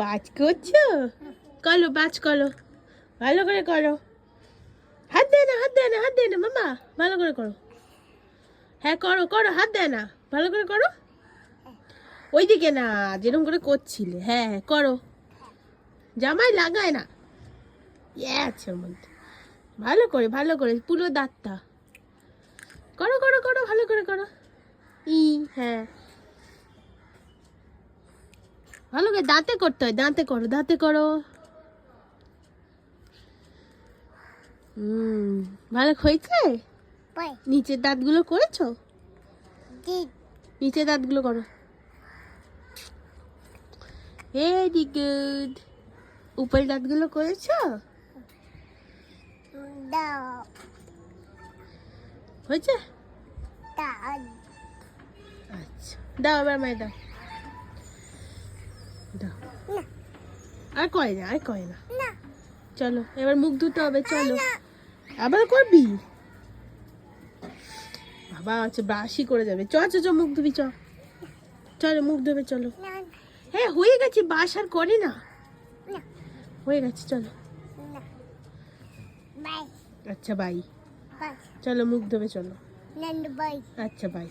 বাজ করছো? করো, বাজ করো, ভালো করে করো। হাত দেয় না, হাত দেয় না, হাত দেয় না মামা, ভালো করে করো। হ্যাঁ করো করো, হাত দেয় না, ভালো করে করো। ওইদিকে না, যেরকম করে করছিলে। হ্যাঁ হ্যাঁ করো, জামাই লাগায় না। আছে ওর মধ্যে। ভালো করে পুরো দাঁতটা করো করো করো, ভালো করে করো। হ্যাঁ, ভালো করে দাঁতে করতে হয়, দাঁতে করো, দাঁতে করো। ভালো হয়েছে। নিচের দাঁতগুলো করেছো? নিচের দাঁতগুলো করো। Very good. উপরের দাঁতগুলো করেছো? হয়েছে? আচ্ছা, দাও এবার মাই দাও। দাও। আর করে না, আর করে না। চলো এবার মুখ ধুতে হবে, চলো। আবার করবি? বাবা হচ্ছে ব্রাশই করে যাবে। চ চ চ, মুখ ধুবি, চ। চলো মুখ ধুবে, চলো। হ্যাঁ হয়ে গেছে, বাস আর করে না, হয়ে গেছে, চলো। আচ্ছা বাই। চলো মুখ ধুবে, চলো। আচ্ছা বাই।